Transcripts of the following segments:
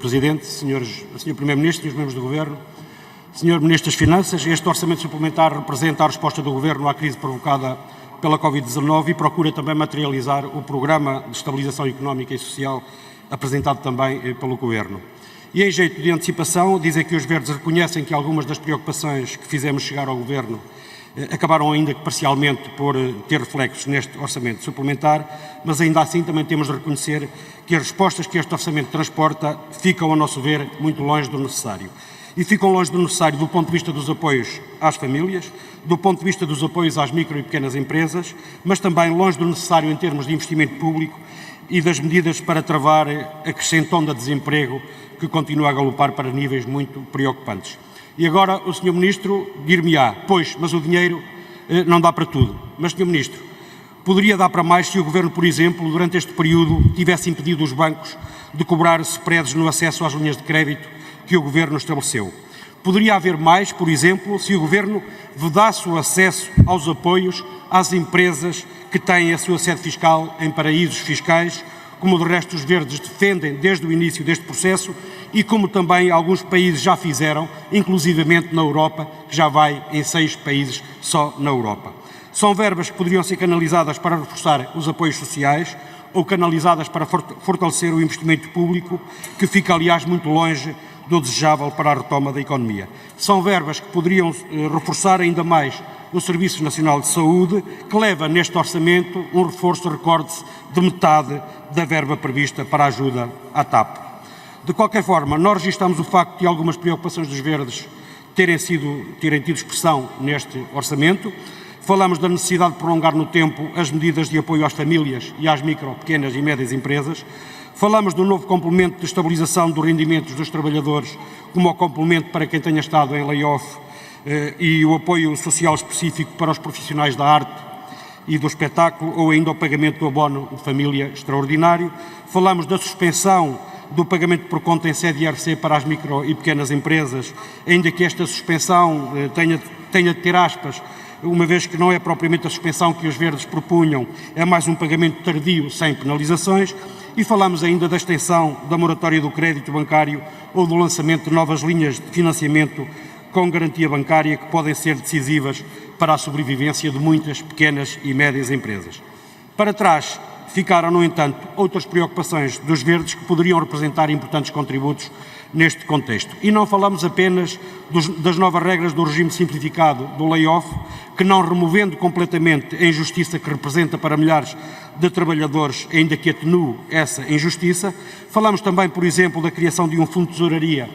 Presidente, Sr. Primeiro-Ministro e os membros do Governo, Sr. Ministro das Finanças, este orçamento suplementar representa a resposta do Governo à crise provocada pela Covid-19 e procura também materializar o Programa de Estabilização Económica e Social apresentado também pelo Governo. E em jeito de antecipação, dizer que os Verdes reconhecem que algumas das preocupações que fizemos chegar ao Governo acabaram ainda que parcialmente por ter reflexos neste orçamento suplementar, mas ainda assim também temos de reconhecer que as respostas que este orçamento transporta ficam, a nosso ver, muito longe do necessário. E ficam longe do necessário do ponto de vista dos apoios às famílias, do ponto de vista dos apoios às micro e pequenas empresas, mas também longe do necessário em termos de investimento público e das medidas para travar a crescente onda de desemprego que continua a galopar para níveis muito preocupantes. E agora o Sr. Ministro dir-me-á, pois, mas o dinheiro não dá para tudo. Mas, Sr. Ministro, poderia dar para mais se o Governo, por exemplo, durante este período, tivesse impedido os bancos de cobrar spreads no acesso às linhas de crédito que o Governo estabeleceu. Poderia haver mais, por exemplo, se o Governo vedasse o acesso aos apoios às empresas que têm a sua sede fiscal em paraísos fiscais, como de resto os Verdes defendem desde o início deste processo e como também alguns países já fizeram, inclusivamente na Europa, que já vai em 6 países só na Europa. São verbas que poderiam ser canalizadas para reforçar os apoios sociais ou canalizadas para fortalecer o investimento público, que fica, aliás, muito longe do desejável para a retoma da economia. São verbas que poderiam reforçar ainda mais o Serviço Nacional de Saúde, que leva neste orçamento um reforço, recorde-se, de metade da verba prevista para a ajuda à TAP. De qualquer forma, nós registramos o facto de algumas preocupações dos Verdes terem tido expressão neste orçamento. Falamos da necessidade de prolongar no tempo as medidas de apoio às famílias e às micro, pequenas e médias empresas. Falamos do novo complemento de estabilização dos rendimentos dos trabalhadores, como o complemento para quem tenha estado em layoff e o apoio social específico para os profissionais da arte e do espetáculo, ou ainda o pagamento do abono de família extraordinário. Falamos da suspensão do pagamento por conta em sede IRC para as micro e pequenas empresas, ainda que esta suspensão tenha de ter aspas, uma vez que não é propriamente a suspensão que os Verdes propunham, é mais um pagamento tardio sem penalizações. E falamos ainda da extensão da moratória do crédito bancário ou do lançamento de novas linhas de financiamento com garantia bancária que podem ser decisivas para a sobrevivência de muitas pequenas e médias empresas. Para trás ficaram, no entanto, outras preocupações dos Verdes que poderiam representar importantes contributos neste contexto. E não falamos apenas das novas regras do regime simplificado do layoff, que não removendo completamente a injustiça que representa para milhares de trabalhadores, ainda que atenue essa injustiça. Falamos também, por exemplo, da criação de um fundo de tesouraria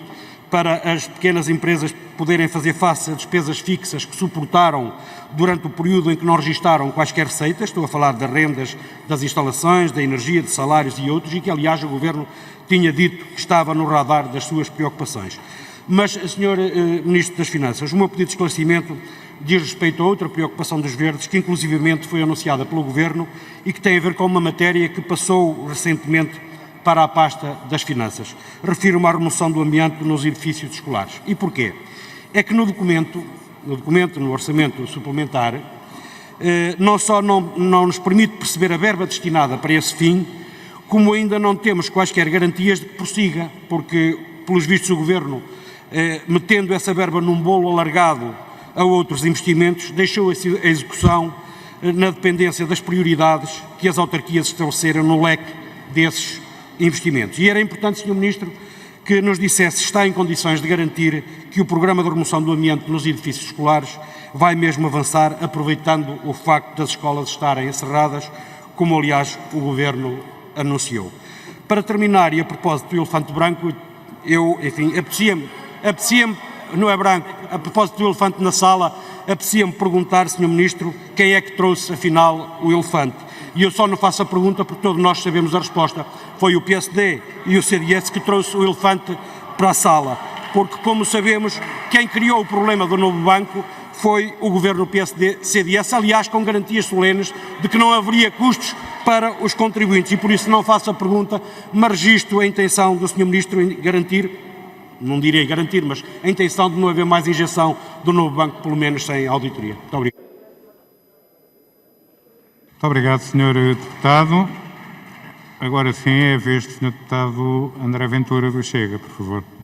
para as pequenas empresas poderem fazer face a despesas fixas que suportaram durante o período em que não registaram quaisquer receitas. Estou a falar das rendas das instalações, da energia, de salários e outros, e que, aliás, o Governo tinha dito que estava no radar das suas preocupações. Mas, Sr. Ministro das Finanças, o meu pedido de esclarecimento diz respeito a outra preocupação dos Verdes, que inclusivamente foi anunciada pelo Governo e que tem a ver com uma matéria que passou recentemente para a pasta das Finanças. Refiro-me à remoção do amianto nos edifícios escolares. E porquê? É que no orçamento suplementar, não só não nos permite perceber a verba destinada para esse fim, como ainda não temos quaisquer garantias de que prossiga, porque, pelos vistos, o Governo, metendo essa verba num bolo alargado a outros investimentos, deixou a execução na dependência das prioridades que as autarquias estabeleceram no leque desses investimentos. E era importante, Sr. Ministro, que nos dissesse se está em condições de garantir que o programa de remoção do amianto nos edifícios escolares vai mesmo avançar, aproveitando o facto das escolas estarem encerradas, como aliás o Governo anunciou. Para terminar, e a propósito do elefante branco, apetecia-me, não é branco, a propósito do elefante na sala, apetecia-me perguntar, Sr. Ministro, quem é que trouxe, afinal, o elefante? E eu só não faço a pergunta porque todos nós sabemos a resposta. Foi o PSD e o CDS que trouxe o elefante para a sala. Porque, como sabemos, quem criou o problema do novo banco foi o Governo PSD-CDS, aliás, com garantias solenes de que não haveria custos para os contribuintes. E por isso não faço a pergunta, mas registro a intenção do Sr. Ministro em garantir, não direi garantir, mas a intenção de não haver mais injeção do novo banco, pelo menos sem auditoria. Muito obrigado. Muito obrigado, Sr. Deputado. Agora sim é a vez do Sr. Deputado André Ventura do Chega, por favor.